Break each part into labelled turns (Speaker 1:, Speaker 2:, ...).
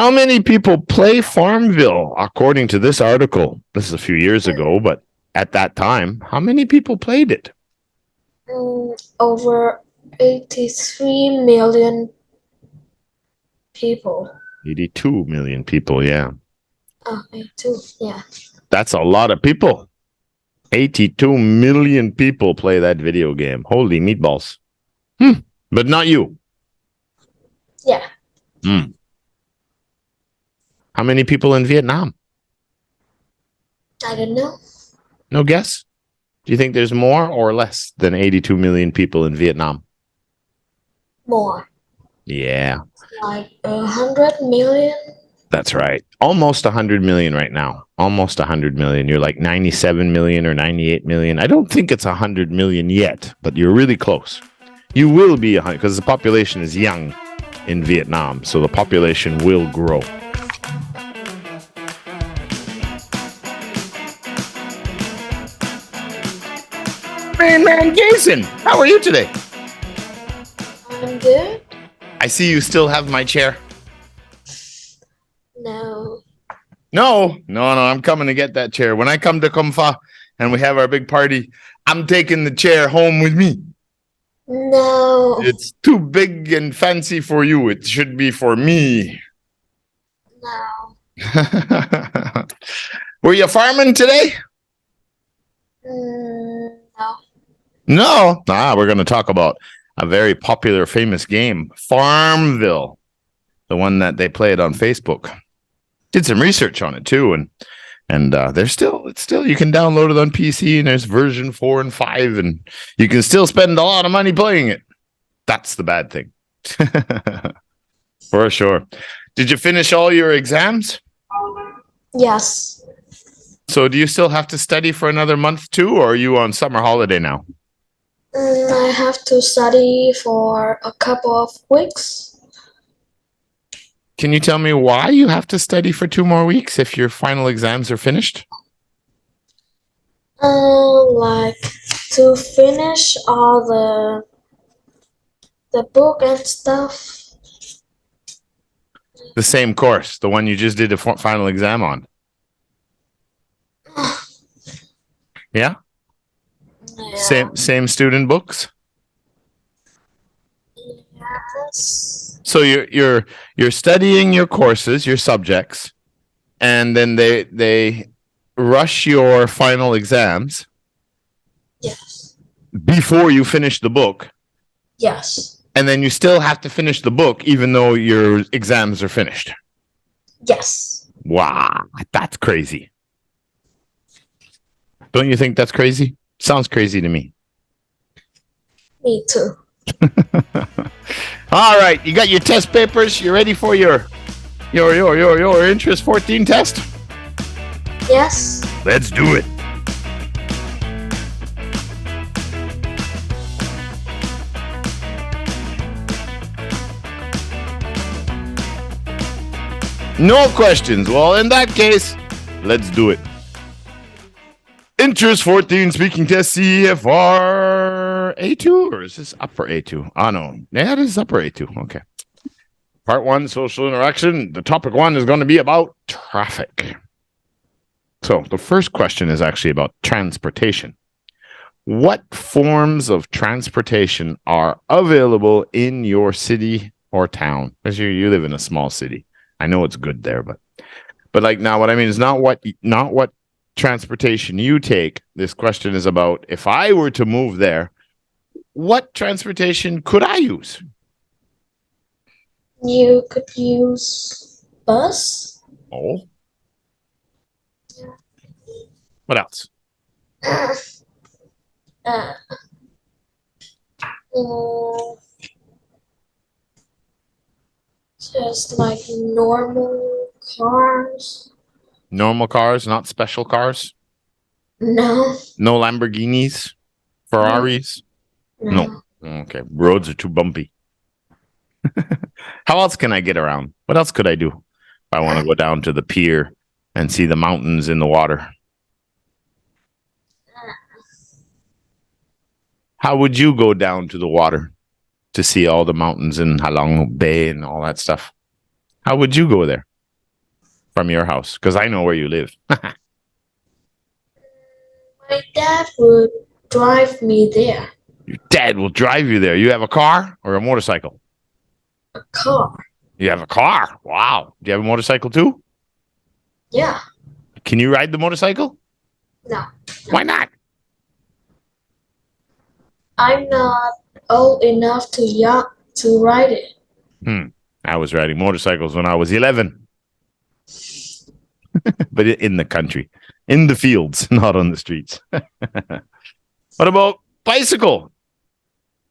Speaker 1: How many people play Farmville, according to this article? This is a few years ago, but at that time, how many people played it?
Speaker 2: Over 83 million people.
Speaker 1: 82 million people, yeah.
Speaker 2: Oh, 82, yeah.
Speaker 1: That's a lot of people. 82 million people play that video game. Holy meatballs. But not you.
Speaker 2: Yeah.
Speaker 1: How many people in Vietnam?
Speaker 2: I don't know.
Speaker 1: No guess? Do you think there's more or less than 82 million people in Vietnam?
Speaker 2: More.
Speaker 1: Yeah.
Speaker 2: Like 100 million?
Speaker 1: That's right. Almost 100 million right now. Almost 100 million. You're like 97 million or 98 million. I don't think it's 100 million yet, but you're really close. You will be 100 because the population is young in Vietnam, so the population will grow. Man, Jason, how are you today?
Speaker 2: I'm good.
Speaker 1: I see you still have my chair.
Speaker 2: No.
Speaker 1: No, I'm coming to get that chair. When I come to Comfa and we have our big party, I'm taking the chair home with me.
Speaker 2: No.
Speaker 1: It's too big and fancy for you. It should be for me.
Speaker 2: No.
Speaker 1: Were you farming today?
Speaker 2: No.
Speaker 1: No. We're going to talk about a very popular, famous game, Farmville, the one that they played on Facebook. Did some research on it too, and it's still you can download it on PC, and there's version 4 and 5, and you can still spend a lot of money playing it. That's the bad thing. For sure. Did you finish all your exams?
Speaker 2: Yes.
Speaker 1: So do you still have to study for another month too, or are you on summer holiday now?
Speaker 2: I have to study for a couple of weeks.
Speaker 1: Can you tell me why you have to study for 2 more weeks if your final exams are finished?
Speaker 2: Like to finish all the book and stuff.
Speaker 1: The same course, the one you just did a final exam on. Yeah?
Speaker 2: Yeah.
Speaker 1: Same student books?
Speaker 2: Yes.
Speaker 1: So you're studying your courses, your subjects, and then they rush your final exams.
Speaker 2: Yes.
Speaker 1: Before you finish the book.
Speaker 2: Yes.
Speaker 1: And then you still have to finish the book even though your exams are finished.
Speaker 2: Yes.
Speaker 1: Wow, that's crazy. Don't you think that's crazy? Sounds crazy to me.
Speaker 2: Me too.
Speaker 1: All right, you got your test papers. You ready for your interest 14 test?
Speaker 2: Yes.
Speaker 1: Let's do it. No questions. Well, in that case, let's do it. Interest 14 speaking test CEFR A2, or is this upper A2? Oh, no. Yeah, this is upper A2. Okay. Part 1, social interaction. The topic 1 is going to be about traffic. So the first question is actually about transportation. What forms of transportation are available in your city or town? As you live in a small city. I know it's good there, but like now what I mean is not what transportation you take. This question is about if I were to move there, what transportation could I use?
Speaker 2: You could use bus.
Speaker 1: Oh. What else?
Speaker 2: Just like normal cars.
Speaker 1: Normal cars, not special cars?
Speaker 2: No.
Speaker 1: No Lamborghinis? Ferraris? No. Okay. Roads are too bumpy. How else can I get around? What else could I do if I want to go down to the pier and see the mountains in the water? How would you go down to the water to see all the mountains in Halong Bay and all that stuff? How would you go there? from your house? Because I know where you live.
Speaker 2: My dad would drive me there.
Speaker 1: Your dad will drive you there. You have a car or a motorcycle?
Speaker 2: A car.
Speaker 1: You have a car. Wow. Do you have a motorcycle too?
Speaker 2: Yeah.
Speaker 1: Can you ride the motorcycle?
Speaker 2: No.
Speaker 1: Why not?
Speaker 2: I'm not old enough to ride it.
Speaker 1: I was riding motorcycles when I was 11. But in the country, in the fields, not on the streets. What about bicycle?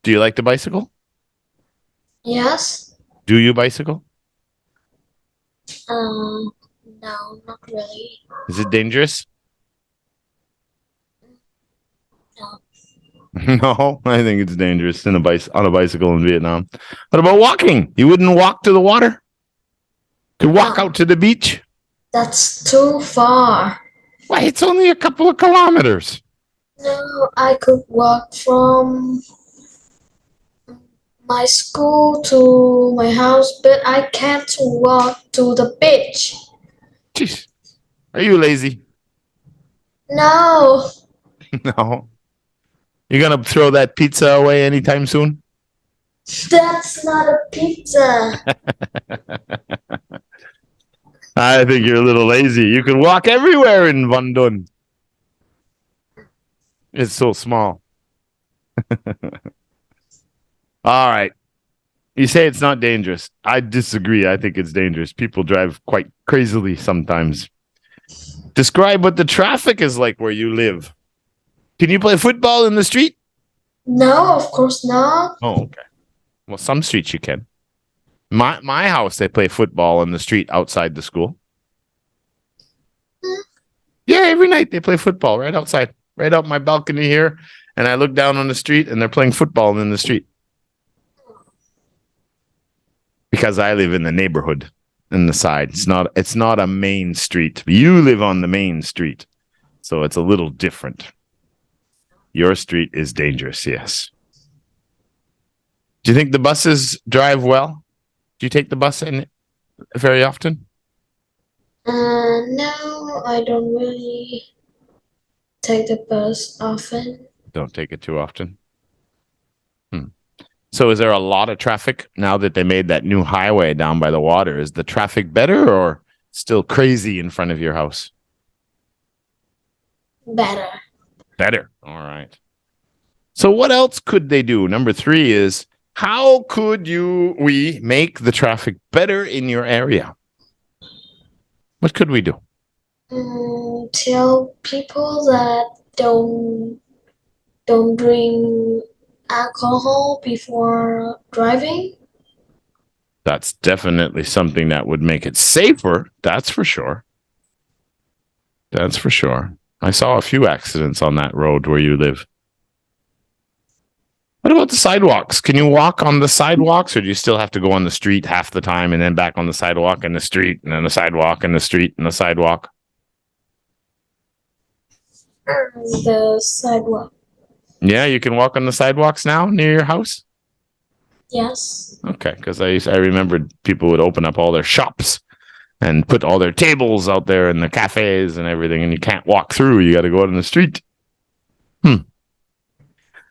Speaker 1: Do you like the bicycle?
Speaker 2: Yes.
Speaker 1: Do you bicycle?
Speaker 2: No, not really.
Speaker 1: Is it dangerous?
Speaker 2: No.
Speaker 1: No, I think it's dangerous on a bicycle in Vietnam. What about walking? You wouldn't walk to the water? To walk out to the beach?
Speaker 2: That's too far.
Speaker 1: Why, it's only a couple of kilometers.
Speaker 2: No, I could walk from my school to my house, but I can't walk to the beach.
Speaker 1: Jeez. Are you lazy?
Speaker 2: No,
Speaker 1: No. You gonna throw that pizza away anytime soon?
Speaker 2: that's not a pizza.
Speaker 1: I think you're a little lazy. You can walk everywhere in Van Dun. It's so small. All right. You say it's not dangerous. I disagree. I think it's dangerous. People drive quite crazily sometimes. Describe what the traffic is like where you live. Can you play football in the street?
Speaker 2: No, of course not.
Speaker 1: Oh, okay. Well, some streets you can. My house, they play football in the street outside the school. Yeah, every night they play football right outside, right out my balcony here. And I look down on the street and they're playing football in the street. Because I live in the neighborhood in the side. It's not a main street. You live on the main street. So it's a little different. Your street is dangerous, yes. Do you think the buses drive well? Do you take the bus in very often?
Speaker 2: No, I don't really take the bus often.
Speaker 1: Don't take it too often. So is there a lot of traffic now that they made that new highway down by the water? Is the traffic better or still crazy in front of your house?
Speaker 2: Better.
Speaker 1: Better. All right. So what else could they do? Number 3 is, how could we make the traffic better in your area? What could we do?
Speaker 2: Tell people that don't drink alcohol before driving.
Speaker 1: That's definitely something that would make it safer. That's for sure. That's for sure. I saw a few accidents on that road where you live. What about the sidewalks? Can you walk on the sidewalks, or do you still have to go on the street half the time and then back on the sidewalk and the street and then the sidewalk and the street and the sidewalk?
Speaker 2: The sidewalk.
Speaker 1: Yeah, you can walk on the sidewalks now near your house?
Speaker 2: Yes.
Speaker 1: Okay, because I remembered people would open up all their shops and put all their tables out there in the cafes and everything, and you can't walk through. You got to go out on the street.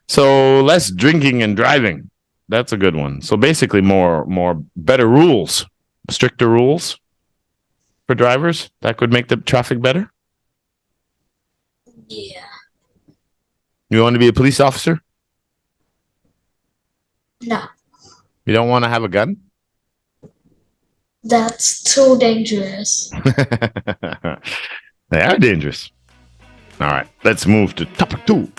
Speaker 1: So less drinking and driving. That's a good one. So basically more better rules, stricter rules for drivers. That could make the traffic better.
Speaker 2: Yeah.
Speaker 1: You want to be a police officer?
Speaker 2: No.
Speaker 1: You don't want to have a gun?
Speaker 2: That's too dangerous.
Speaker 1: They are dangerous. All right, let's move to topic 2.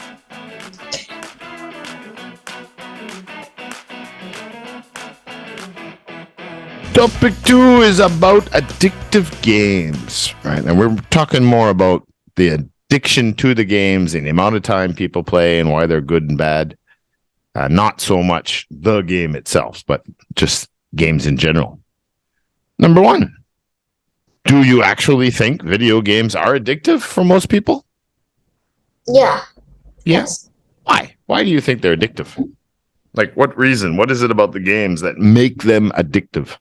Speaker 1: Topic 2 is about addictive games, right? And we're talking more about the addiction to the games and the amount of time people play and why they're good and bad. Not so much the game itself, but just games in general. Number 1, do you actually think video games are addictive for most people?
Speaker 2: Yeah.
Speaker 1: Yes. Why? Why do you think they're addictive? Like, what reason? What is it about the games that make them addictive?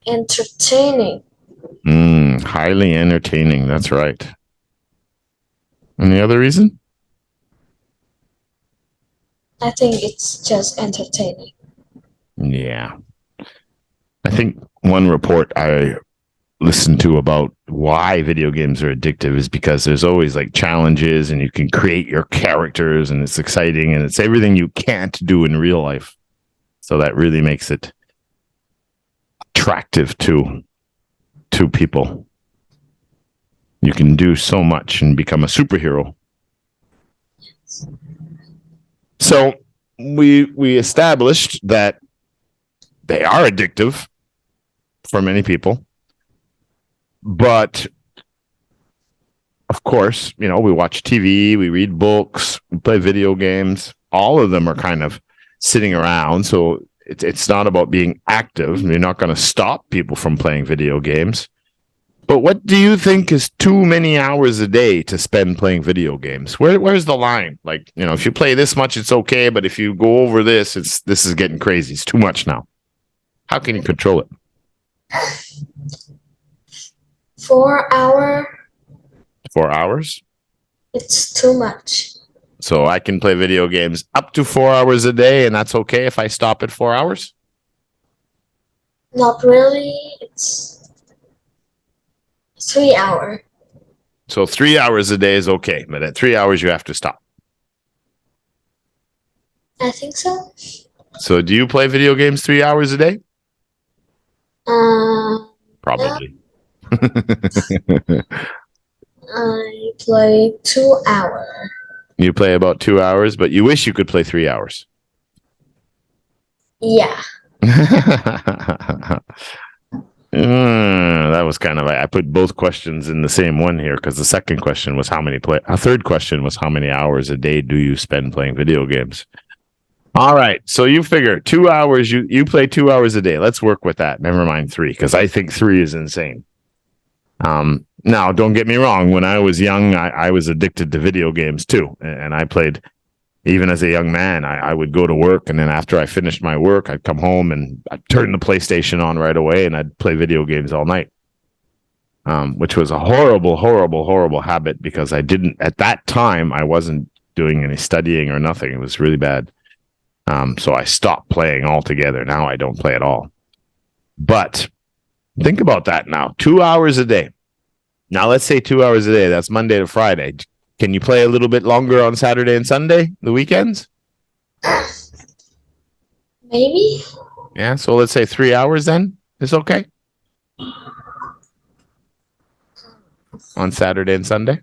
Speaker 2: entertaining.
Speaker 1: Highly entertaining. That's right. Any other reason?
Speaker 2: I think it's just entertaining.
Speaker 1: Yeah. I think one report I listened to about why video games are addictive is because there's always like challenges and you can create your characters and it's exciting and it's everything you can't do in real life. So that really makes it attractive to people. You can do so much and become a superhero. So we established that they are addictive for many people. But of course, we watch TV, we read books, we play video games. All of them are kind of sitting around. So it's not about being active. You're not going to stop people from playing video games. But what do you think is too many hours a day to spend playing video games? Where's the line? Like, if you play this much, it's okay. But if you go over this, this is getting crazy. It's too much now. How can you control it?
Speaker 2: 4 hours.
Speaker 1: 4 hours?
Speaker 2: It's too much.
Speaker 1: So I can play video games up to 4 hours a day, and that's okay if I stop at 4 hours?
Speaker 2: Not really. It's 3 hours.
Speaker 1: So 3 hours a day is okay, but at 3 hours you have to stop.
Speaker 2: I think so.
Speaker 1: So do you play video games 3 hours a day? Probably.
Speaker 2: I play 2 hours.
Speaker 1: You play about 2 hours, but you wish you could play 3 hours.
Speaker 2: Yeah.
Speaker 1: That was kind of, I put both questions in the same one here because the second question was third question was how many hours a day do you spend playing video games? All right. So you figure 2 hours, you play 2 hours a day. Let's work with that. Never mind 3, because I think 3 is insane. Now, don't get me wrong. When I was young, I was addicted to video games too. And I played, even as a young man, I would go to work. And then after I finished my work, I'd come home and I'd turn the PlayStation on right away and I'd play video games all night. Which was a horrible, horrible, horrible habit because at that time, I wasn't doing any studying or nothing. It was really bad. So I stopped playing altogether. Now I don't play at all. But think about that now. 2 hours a day. Now let's say 2 hours a day. That's Monday to Friday. Can you play a little bit longer on Saturday and Sunday, the weekends?
Speaker 2: Maybe.
Speaker 1: Yeah, so let's say 3 hours then. It's okay. On Saturday and Sunday?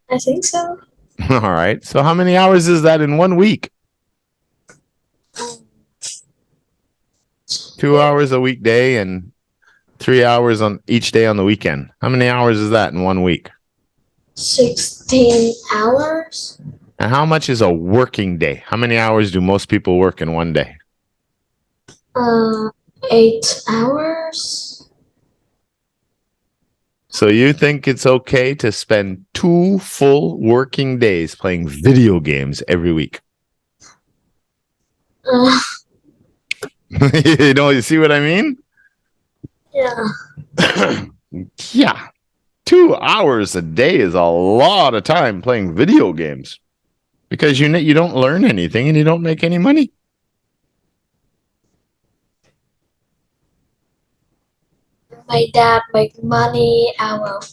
Speaker 2: I think so.
Speaker 1: All right. So how many hours is that in 1 week? 2 hours a weekday and 3 hours on each day on the weekend. How many hours is that in 1 week?
Speaker 2: 16 hours.
Speaker 1: And how much is a working day? How many hours do most people work in one day?
Speaker 2: 8 hours.
Speaker 1: So you think it's okay to spend 2 full working days playing video games every week? You see what I mean?
Speaker 2: Yeah.
Speaker 1: Yeah. 2 hours a day is a lot of time playing video games because you don't learn anything and you don't make any money.
Speaker 2: My dad make money out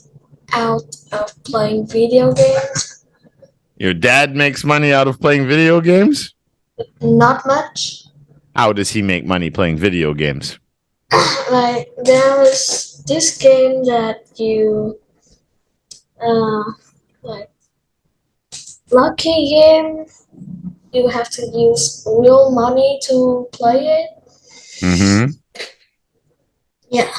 Speaker 2: of playing video games.
Speaker 1: Your dad makes money out of playing video games?
Speaker 2: Not much.
Speaker 1: How does he make money playing video games?
Speaker 2: Like there was this game that you like lucky game. You have to use real money to play it.
Speaker 1: Mm-hmm.
Speaker 2: Yeah.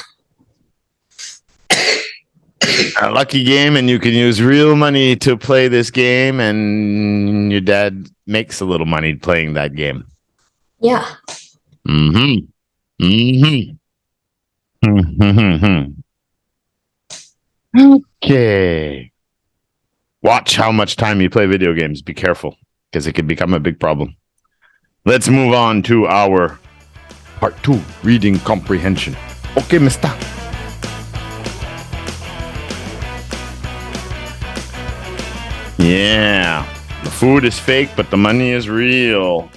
Speaker 1: A lucky game, and you can use real money to play this game, and your dad makes a little money playing that game.
Speaker 2: Yeah.
Speaker 1: Mm-hmm. Mm-hmm. Mm-hmm. Okay. Watch how much time you play video games. Be careful, because it could become a big problem. Let's move on to our part 2, reading comprehension. Okay, mister. Yeah. The food is fake, but the money is real.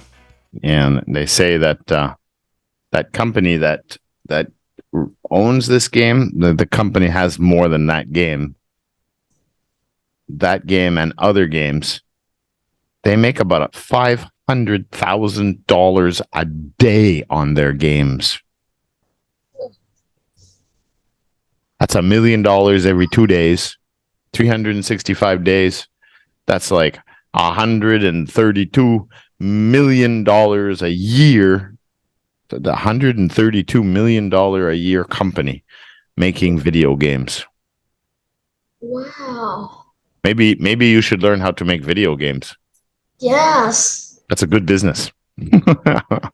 Speaker 1: And they say that that company that owns this game, the company has more than that game. That game and other games, they make about $500,000 a day on their games. That's $1 million every 2 days, 365 days. That's like $132 million a year. The $132 million a year company making video games.
Speaker 2: Wow.
Speaker 1: Maybe you should learn how to make video games.
Speaker 2: Yes.
Speaker 1: That's a good business. But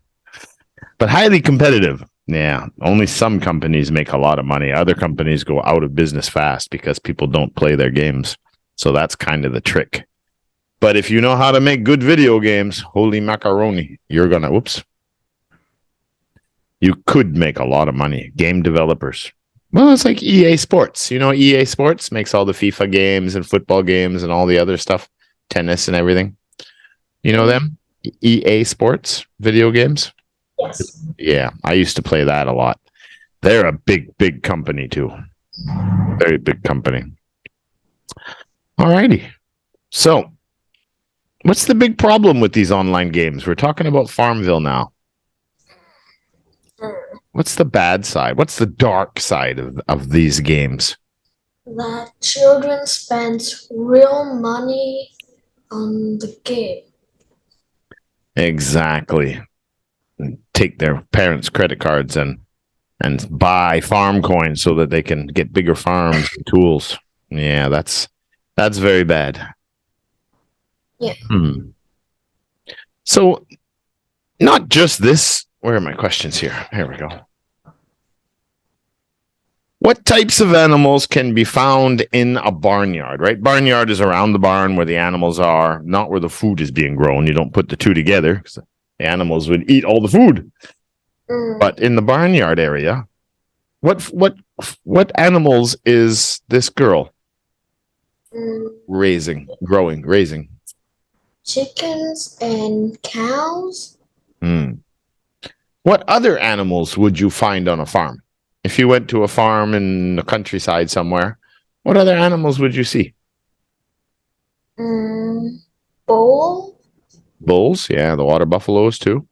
Speaker 1: highly competitive. Yeah, only some companies make a lot of money. Other companies go out of business fast because people don't play their games. So that's kind of the trick. But if you know how to make good video games, holy macaroni, you're going to, you could make a lot of money. Game developers. Well, it's like EA Sports. You know, EA Sports makes all the FIFA games and football games and all the other stuff, tennis and everything. You know them? EA Sports video games?
Speaker 2: Yes.
Speaker 1: Yeah, I used to play that a lot. They're a big, big company too. Very big company. Alrighty. So, what's the big problem with these online games? We're talking about Farmville now. What's the bad side? What's the dark side of these games?
Speaker 2: That children spend real money on the game.
Speaker 1: Exactly. Take their parents' credit cards and buy farm coins so that they can get bigger farms and tools. Yeah, that's very bad.
Speaker 2: Yeah.
Speaker 1: So, not just this. Where are my questions here? Here we go. What types of animals can be found in a barnyard, right? Barnyard is around the barn where the animals are, not where the food is being grown. You don't put the two together because the animals would eat all the food. But in the barnyard area, what animals is this girl raising?
Speaker 2: Chickens and cows.
Speaker 1: What other animals would you find on a farm? If you went to a farm in the countryside somewhere, what other animals would you see?
Speaker 2: Bull.
Speaker 1: Bulls, yeah, the water buffaloes too.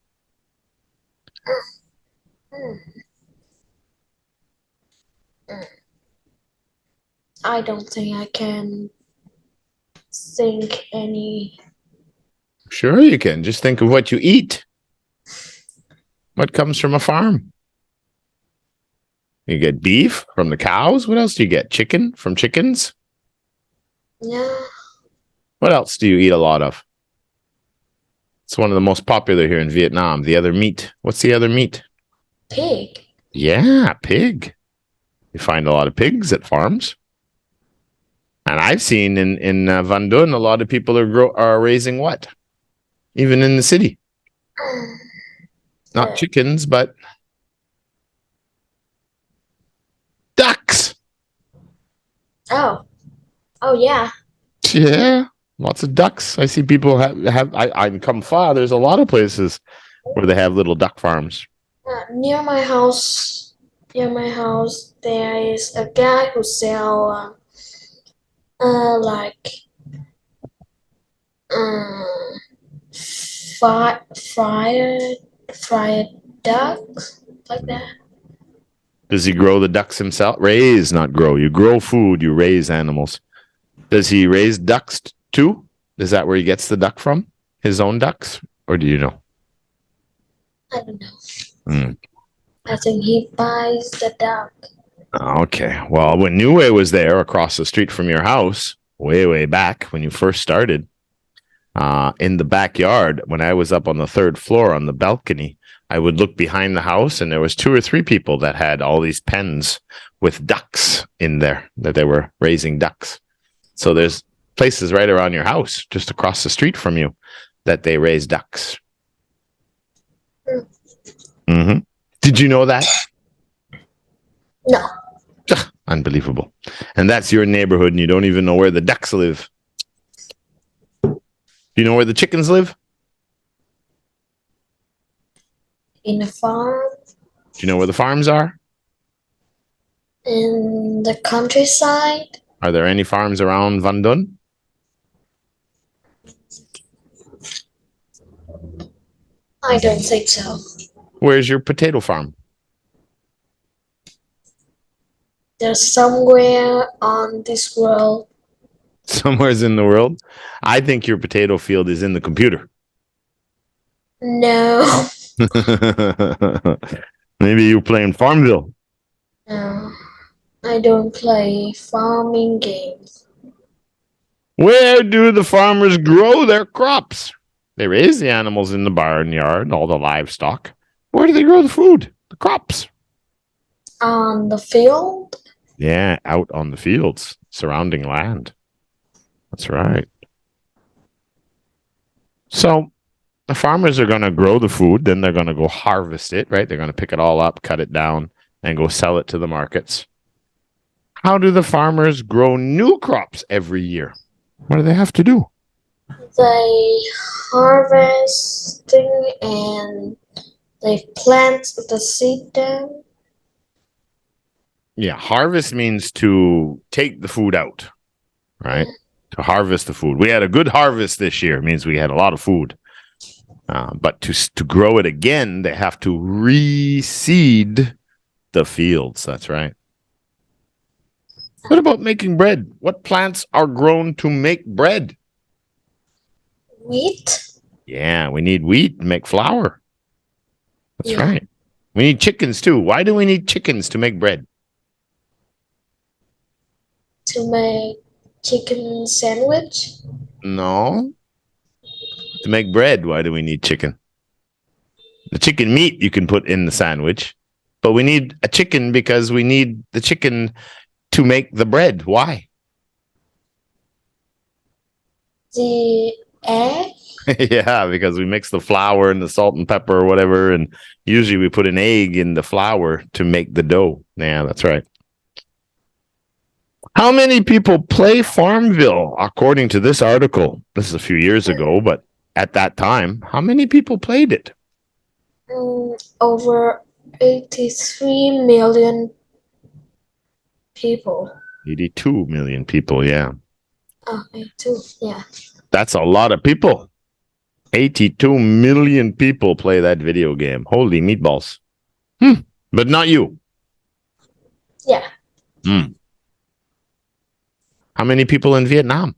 Speaker 2: I don't think I can think any.
Speaker 1: Sure you can. Just think of what you eat. What comes from a farm? You get beef from the cows. What else do you get? Chicken from chickens?
Speaker 2: Yeah.
Speaker 1: What else do you eat a lot of? It's one of the most popular here in Vietnam. The other meat. What's the other meat?
Speaker 2: Pig.
Speaker 1: Yeah, pig. You find a lot of pigs at farms. And I've seen in Van Dun, a lot of people are raising what? Even in the city. Not chickens, but ducks.
Speaker 2: Oh yeah.
Speaker 1: Yeah, lots of ducks. I see people have. I'm come far. There's a lot of places where they have little duck farms.
Speaker 2: Near my house, there is a guy who sell like fried ducks, like that.
Speaker 1: Does he grow the ducks himself? Raise, not grow. You grow food, you raise animals. Does he raise ducks too? Is that where he gets the duck from? His own ducks? Or do you know?
Speaker 2: I don't know. I think he buys the duck.
Speaker 1: Okay. Well, when Newway was there across the street from your house, way back when you first started, in the backyard, when I was up on the 3rd floor on the balcony, I would look behind the house and there was 2 or 3 people that had all these pens with ducks in there, that they were raising ducks. So there's places right around your house, just across the street from you, that they raise ducks. Did you know that?
Speaker 2: No.
Speaker 1: Unbelievable. And that's your neighborhood, and you don't even know where the ducks live. Do you know where the chickens live?
Speaker 2: In a farm,
Speaker 1: Do you know where the farms are?
Speaker 2: in the countryside.
Speaker 1: Are there any farms around Van Dun?
Speaker 2: I don't think so.
Speaker 1: Where's your potato farm?
Speaker 2: They're somewhere on this world.
Speaker 1: Somewhere's in the world. I think your potato field is in the computer.
Speaker 2: No.
Speaker 1: Maybe you're playing Farmville.
Speaker 2: No. I don't play farming games.
Speaker 1: Where do the farmers grow their crops? They raise the animals in the barnyard, all the livestock. Where do they grow the food? The crops.
Speaker 2: On the field?
Speaker 1: Yeah, out on the fields, surrounding land. That's right. So the farmers are going to grow the food, then they're going to go harvest it, right? They're going to pick it all up, cut it down, and go sell it to the markets. How do the farmers grow new crops every year? What do they have to do?
Speaker 2: They harvesting and they plant the seed down.
Speaker 1: Yeah, harvest means to take the food out, right? To harvest the food. We had a good harvest this year. It means we had a lot of food. But to grow it again, they have to reseed the fields. That's right. What about making bread? What plants are grown to make bread?
Speaker 2: Wheat?
Speaker 1: Yeah, we need wheat to make flour. That's
Speaker 2: Yeah.
Speaker 1: right. We need chickens too. Why do we need chickens to make bread?
Speaker 2: To make chicken sandwich?
Speaker 1: No. To make bread, why do we need chicken? The chicken meat you can put in the sandwich, but we need a chicken because we need the chicken to make the bread. Why?
Speaker 2: The egg?
Speaker 1: Yeah, because we mix the flour and the salt and pepper or whatever, and usually we put an egg in the flour to make the dough. Yeah, that's right. How many people play Farmville? According to this article, this is a few years ago, but at that time, how many people played it?
Speaker 2: Over 83 million people.
Speaker 1: 82 million people, yeah.
Speaker 2: Oh, 82, yeah.
Speaker 1: That's a lot of people. 82 million people play that video game. Holy meatballs. But not you.
Speaker 2: Yeah.
Speaker 1: How many people in Vietnam?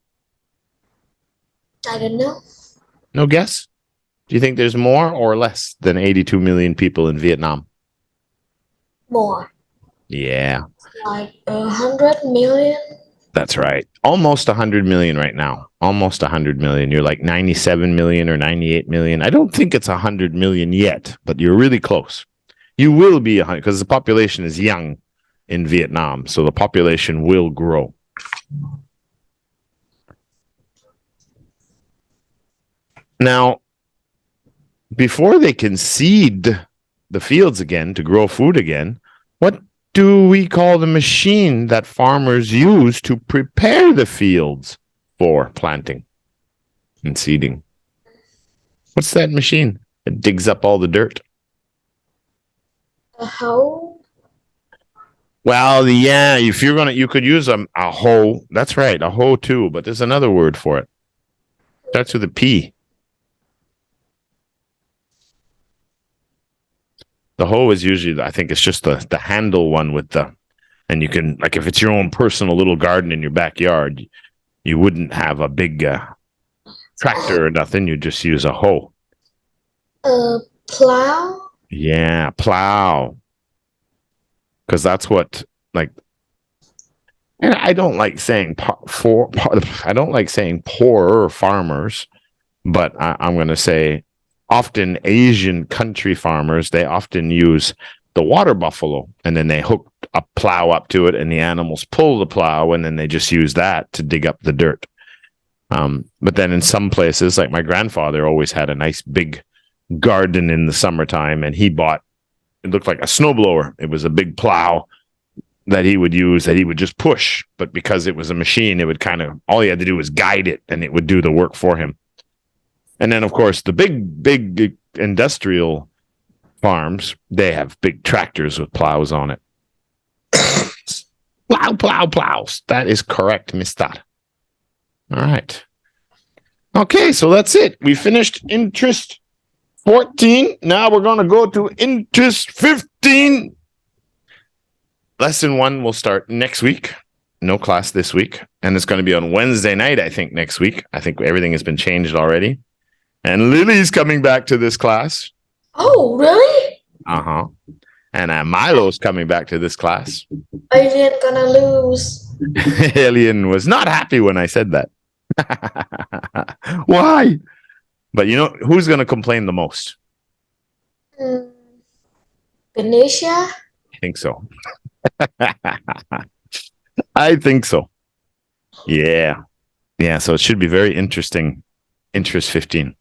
Speaker 2: I don't know.
Speaker 1: No guess? Do you think there's more or less than 82 million people in Vietnam?
Speaker 2: More.
Speaker 1: Yeah,
Speaker 2: Like 100 million.
Speaker 1: that's right. Almost 100 million right now. Almost 100 million. You're like 97 million or 98 million. I don't think it's 100 million yet, but you're really close. You will be 100 because the population is young in Vietnam, so the population will grow. Now, before they can seed the fields again to grow food again, what do we call the machine that farmers use to prepare the fields for planting and seeding? What's that machine? It digs up all the dirt.
Speaker 2: A hoe?
Speaker 1: Well, yeah, if you're gonna, you could use a hoe. That's right, a hoe too. But there's another word for it. Starts with a P. The hoe is usually, I think it's just the handle one with the, and you can, like if it's your own personal little garden in your backyard, you wouldn't have a big tractor or nothing. You just use a hoe.
Speaker 2: Plow?
Speaker 1: Yeah, plow. Because that's what, like, and I don't like saying I don't like saying poorer farmers, but I'm going to say often Asian country farmers, they often use the water buffalo and then they hook a plow up to it and the animals pull the plow and then they just use that to dig up the dirt. But then in some places, like my grandfather always had a nice big garden in the summertime and he bought, it looked like a snowblower. It was a big plow that he would use that he would just push, but because it was a machine, it would kind of, all he had to do was guide it and it would do the work for him. And then, of course, the big industrial farms, they have big tractors with plows on it. Plows. That is correct, mister. All right. Okay, so that's it. We finished interest 14. Now we're going to go to interest 15. Lesson 1 will start next week. No class this week. And it's going to be on Wednesday night, I think, next week. I think everything has been changed already. And Lily's coming back to this class.
Speaker 2: Oh, really?
Speaker 1: Uh-huh. And Milo's coming back to this class.
Speaker 2: Alien gonna lose.
Speaker 1: Alien was not happy when I said that. Why? But you know, who's going to complain the most?
Speaker 2: Venetia?
Speaker 1: I think so. I think so. Yeah. Yeah, so it should be very interesting. Interest 15.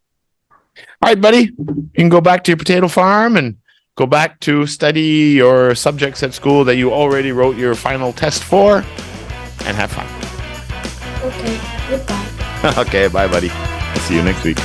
Speaker 1: All right, buddy. You can go back to your potato farm and go back to study your subjects at school that you already wrote your final test for and have fun.
Speaker 2: Okay, goodbye.
Speaker 1: Okay, bye, buddy. I'll see you next week.